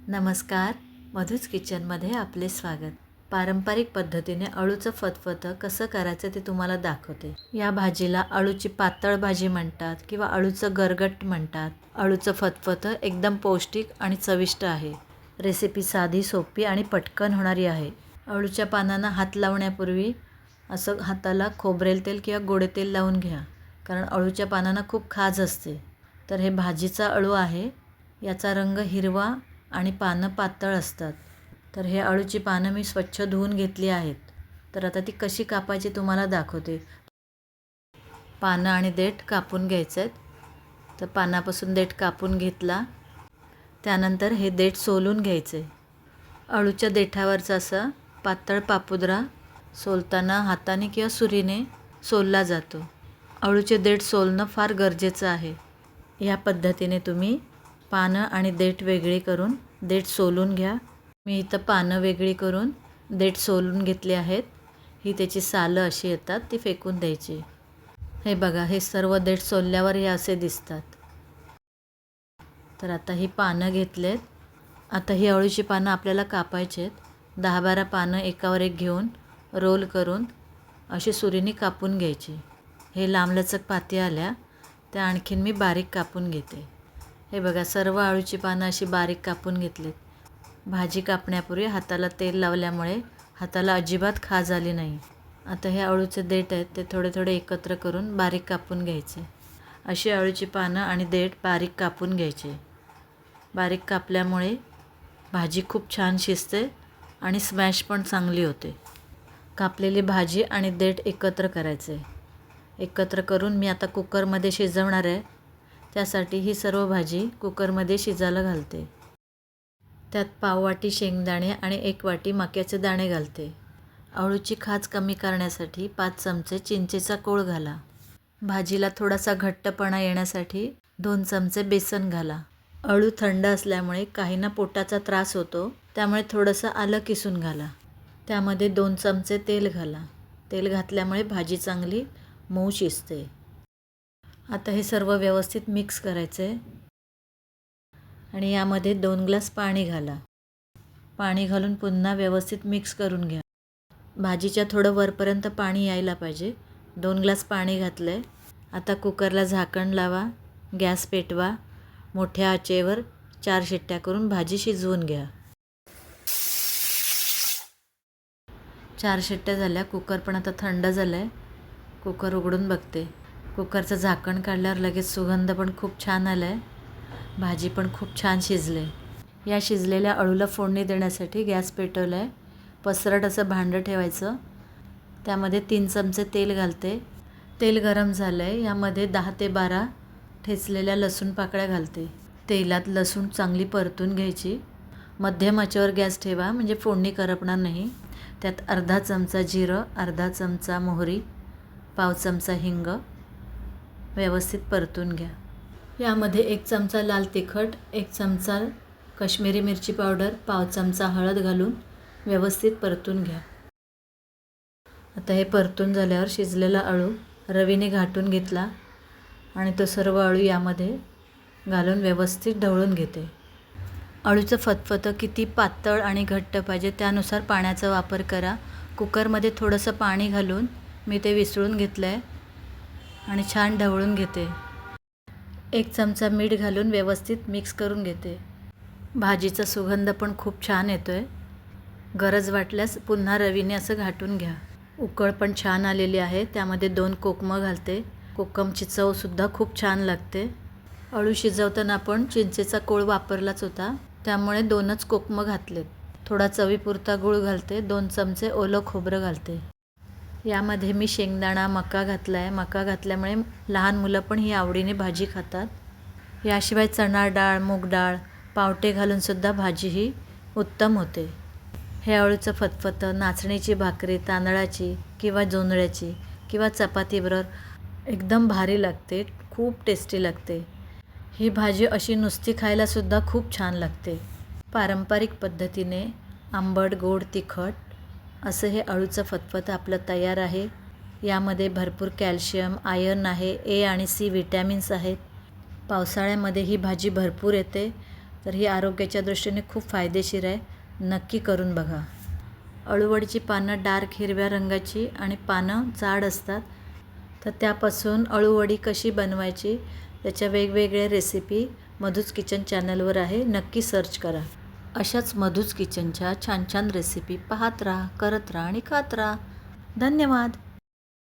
नमस्कार, मधुच किचनमध्ये आपले स्वागत. पारंपरिक पद्धतीने अळूचं फतफतं कसं करायचं ते तुम्हाला दाखवते. या भाजीला अळूची पातळ भाजी म्हणतात किंवा अळूचं गरगट म्हणतात. अळूचं फतफतं एकदम पौष्टिक आणि चविष्ट आहे. रेसिपी साधी, सोपी आणि पटकन होणारी आहे. अळूच्या पानांना हात लावण्यापूर्वी असं हाताला खोबरेल तेल किंवा गोडे तेल लावून घ्या, कारण अळूच्या पानांना खूप खाज असते. तर हे भाजीचा अळू आहे. याचा रंग हिरवा आणि पानं पातळ असतात. तर हे अळूची पानं मी स्वच्छ धुवून घेतली आहेत. तर आता ती कशी कापायची तुम्हाला दाखवते. पानं आणि देठ कापून घ्यायचे आहेत. तर पानापासून देठ कापून घेतला. त्यानंतर हे देठ सोलून घ्यायचे. अळूच्या देठावरचा असा पातळ पापुद्रा सोलताना हाताने किंवा सुरीने सोलला जातो. अळूचे देठ सोलणं फार गरजेचं आहे. या पद्धतीने तुम्ही पानं आणि देठ वेगळी करून देठ सोलून घ्या. मी इथं पानं वेगळी करून देठ सोलून घेतली आहेत. ही त्याची सालं अशी येतात, ती फेकून द्यायची. हे बघा, हे सर्व देठ सोलल्यावर हे असे दिसतात. तर आता ही पानं घेतलेत. आता ही अळूची पानं आपल्याला कापायची आहेत. 10-12 पानं एकावर एक घेऊन रोल करून अशी सुरीने कापून घ्यायची. हे लांबलचक पाती आल्या त्या आणखीन मी बारीक कापून घेते. हे बघा, सर्व अळूची पानं अशी बारीक कापून घेतलीत. भाजी कापण्यापूर्वी हाताला तेल लावल्यामुळे हाताला अजिबात खाज आली नाही. आता हे अळूचे देठ आहेत ते थोडे थोडे एकत्र करून बारीक कापून घ्यायचे. अशी अळूची पानं आणि देठ बारीक कापून घ्यायचे. बारीक कापल्यामुळे भाजी खूप छान शिजते आणि स्मॅश पण चांगली होते. कापलेली भाजी आणि देठ एकत्र करायचे. एकत्र करून मी आता कुकरमध्ये शिजवणार आहे. त्यासाठी ही सर्व भाजी कुकरमध्ये शिजायला घालते. त्यात पाव वाटी शेंगदाणे आणि 1 वाटी मक्याचे दाणे घालते. अळूची खाज कमी करण्यासाठी 5 चमचे चिंचेचा कोळ घाला. भाजीला थोडासा घट्टपणा येण्यासाठी 2 चमचे बेसन घाला. अळू थंड असल्यामुळे काहींना पोटाचा त्रास होतो, त्यामुळे थोडंसं आलं किसून घाला. त्यामध्ये 2 चमचे तेल घाला. तेल घातल्यामुळे भाजी चांगली मऊ शिजते. आता हे सर्व व्यवस्थित मिक्स करायचे आणि यामध्ये 2 ग्लास पाणी घाला. पाणी घालून पुन्हा व्यवस्थित मिक्स करून घ्या. भाजीच्या थोडं वरपर्यंत पाणी यायला पाहिजे. 2 ग्लास पाणी घातलं आहे. आता कुकरला झाकण लावा. गॅस पेटवा. मोठ्या आचेवर 4 शिट्ट्या करून भाजी शिजवून घ्या. 4 शिट्ट्या झाल्या. कुकर पण आता थंड झालं आहे. कुकर उघडून बघते. कुकरचं झाकण काढल्यावर लगेच सुगंध पण खूप छान आला आहे. भाजी पण खूप छान शिजले. या शिजलेल्या अळूला फोडणी देण्यासाठी गॅस पेटवला आहे. पसरट असं भांडं ठेवायचं. त्यामध्ये 3 चमचे तेल घालते. तेल गरम झालं आहे. यामध्ये 10 ते 12 ठेचलेल्या लसूण पाकळ्या घालते. तेलात लसूण चांगली परतून घ्यायची. मध्यम आचेवर गॅस ठेवा म्हणजे फोडणी करपणार नाही. त्यात अर्धा चमचा जिरं, अर्धा चमचा मोहरी, पाव चमचा हिंग व्यवस्थित परतून घ्या. यामध्ये 1 चमचा लाल तिखट, 1 चमचा काश्मीरी मिरची पावडर, पाव चमचा हळद घालून व्यवस्थित परतून घ्या. आता हे परतून झाल्यावर शिजलेला अळू रवीने घाटून घेतला आणि तो सर्व अळू यामध्ये घालून व्यवस्थित ढवळून घेते. अळूचं फतफतं किती पातळ आणि घट्ट पाहिजे त्यानुसार पाण्याचा वापर करा. कुकरमध्ये थोडंसं पाणी घालून मी ते विसळून घेतलं आहे आणि छान ढवळून घेते. 1 चमचा मीठ घालून व्यवस्थित मिक्स करून घेते. भाजीचा सुगंध पण खूप छान येतो आहे. गरज वाटल्यास पुन्हा रवीने असं घाटून घ्या. उकळ पण छान आलेली आहे. त्यामध्ये 2 कोकमं घालते. कोकमची चवसुद्धा खूप छान लागते. अळू शिजवताना आपण चिंचेचा कोळ वापरलाच होता, त्यामुळे 2च कोकमं घातलेत. थोडा चवीपुरता गूळ घालते. 2 चमचे ओलं खोबरं घालते. यामध्ये मी शेंगदाणा, मका घातला आहे. मका घातल्यामुळे लहान मुलं पण ही आवडीने भाजी खातात. याशिवाय चणा डाळ, मूग डाळ, पावटे घालूनसुद्धा भाजी ही उत्तम होते. हे अळूचं फतफतं नाचणीची भाकरी, तांदळाची किंवा जोंधळ्याची किंवा चपातीबरोबर एकदम भारी लागते. खूप टेस्टी लागते. ही भाजी अशी नुसती खायलासुद्धा खूप छान लागते. पारंपरिक पद्धतीने आंबट, गोड, तिखट असं हे अळूचं फतफतं आपलं तयार आहे. यामध्ये भरपूर कॅल्शियम, आयर्न आहे. ए आणि सी विटॅमिन्स आहेत. पावसाळ्यामध्ये ही भाजी भरपूर येते. तर ही आरोग्याच्या दृष्टीने खूप फायदेशीर आहे, नक्की करून बघा. अळूवडीची पानं डार्क हिरव्या रंगाची आणि पानं जाड असतात. तर त्यापासून अळूवडी कशी बनवायची त्याच्या वेगवेगळ्या रेसिपी मधूच किचन चॅनलवर आहे, नक्की सर्च करा. अशाच मधूच किचनच्या छान छान रेसिपी पाहत राहा, करत राहा आणि खात राहा. धन्यवाद.